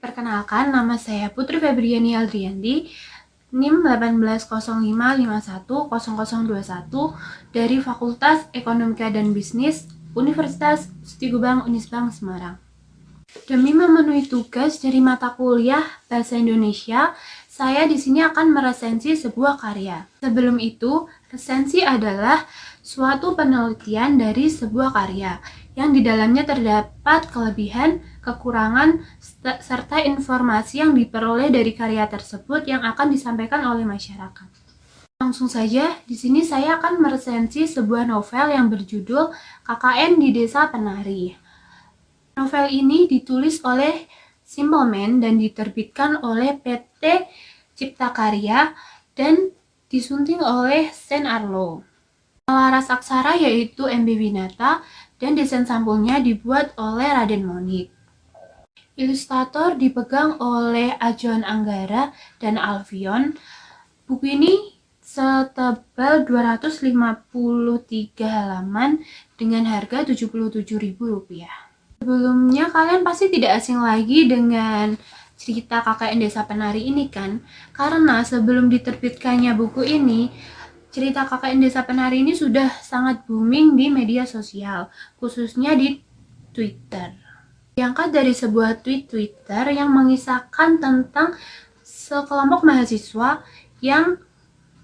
Perkenalkan, nama saya Putri Febriani Aldriandi, NIM 1805510021 dari Fakultas Ekonomika dan Bisnis, Universitas Setigubang Unisbank Semarang. Demi memenuhi tugas dari mata kuliah Bahasa Indonesia, saya di sini akan meresensi sebuah karya. Sebelum itu, resensi adalah suatu penelitian dari sebuah karya yang di dalamnya terdapat kelebihan, kekurangan, serta informasi yang diperoleh dari karya tersebut yang akan disampaikan oleh masyarakat. Langsung saja, di sini saya akan meresensi sebuah novel yang berjudul KKN di Desa Penari. Novel ini ditulis oleh Simple Man dan diterbitkan oleh PT Cipta Karya dan disunting oleh Sen Arlo. Pelaras aksara yaitu MB Winata dan desain sampulnya dibuat oleh Raden Monik. Ilustrator dipegang oleh Ajon Anggara dan Alfion. Buku ini setebal 253 halaman dengan harga Rp77.000. Sebelumnya kalian pasti tidak asing lagi dengan cerita KKN Desa Penari ini kan? Karena sebelum diterbitkannya buku ini, cerita KKN Desa Penari ini sudah sangat booming di media sosial, khususnya di Twitter. Diangkat dari sebuah tweet Twitter yang mengisahkan tentang sekelompok mahasiswa yang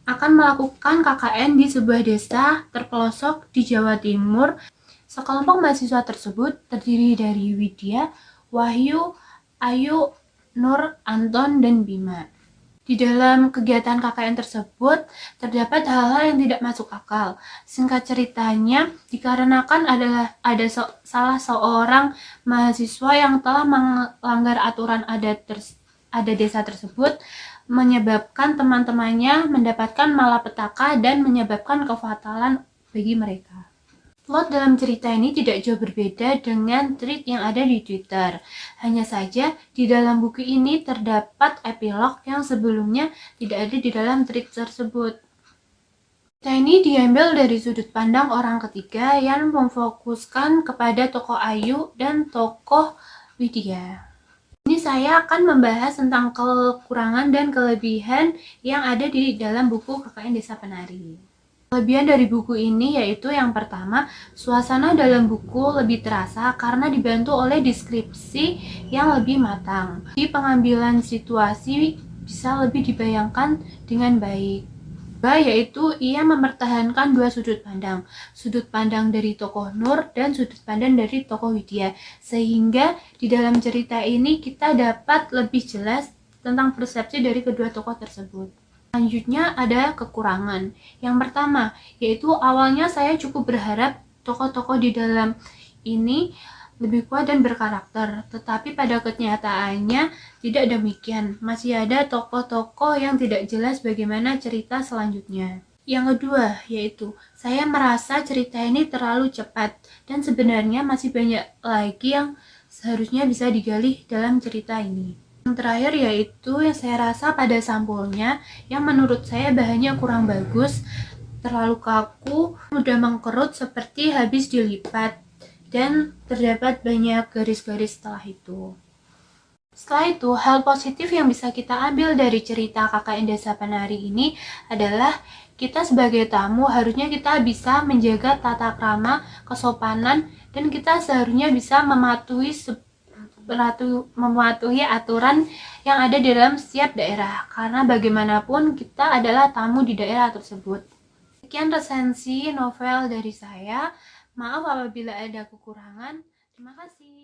akan melakukan KKN di sebuah desa terpelosok di Jawa Timur. Sekelompok mahasiswa tersebut terdiri dari Widya, Wahyu, Ayu, Nur, Anton, dan Bima. Di dalam kegiatan KKN tersebut terdapat hal-hal yang tidak masuk akal. Singkat ceritanya, dikarenakan ada salah seorang mahasiswa yang telah melanggar aturan adat desa tersebut, menyebabkan teman-temannya mendapatkan malapetaka dan menyebabkan kefatalan bagi mereka. Plot dalam cerita ini tidak jauh berbeda dengan tweet yang ada di Twitter. Hanya saja, di dalam buku ini terdapat epilog yang sebelumnya tidak ada di dalam tweet tersebut. Cerita ini diambil dari sudut pandang orang ketiga yang memfokuskan kepada tokoh Ayu dan tokoh Widya. Ini saya akan membahas tentang kekurangan dan kelebihan yang ada di dalam buku KKN Desa Penari. Kelebihan dari buku ini yaitu yang pertama, suasana dalam buku lebih terasa karena dibantu oleh deskripsi yang lebih matang. Di pengambilan situasi bisa lebih dibayangkan dengan baik. Yaitu ia mempertahankan dua sudut pandang dari tokoh Nur dan sudut pandang dari tokoh Widya, sehingga di dalam cerita ini kita dapat lebih jelas tentang persepsi dari kedua tokoh tersebut. Selanjutnya ada kekurangan. Yang pertama, yaitu awalnya saya cukup berharap tokoh-tokoh di dalam ini lebih kuat dan berkarakter, tetapi pada kenyataannya tidak demikian. Masih ada tokoh-tokoh yang tidak jelas bagaimana cerita selanjutnya. Yang kedua, yaitu saya merasa cerita ini terlalu cepat dan sebenarnya masih banyak lagi yang seharusnya bisa digali dalam cerita ini. Yang terakhir yaitu yang saya rasa pada sampulnya yang menurut saya bahannya kurang bagus, terlalu kaku, mudah mengkerut seperti habis dilipat, dan terdapat banyak garis-garis setelah itu. Setelah itu, hal positif yang bisa kita ambil dari cerita KKN Desa Penari ini adalah kita sebagai tamu harusnya kita bisa menjaga tata krama, kesopanan, dan kita seharusnya bisa mematuhi aturan yang ada di dalam setiap daerah, karena bagaimanapun kita adalah tamu di daerah tersebut. Sekian resensi novel dari saya. Maaf apabila ada kekurangan. Terima kasih.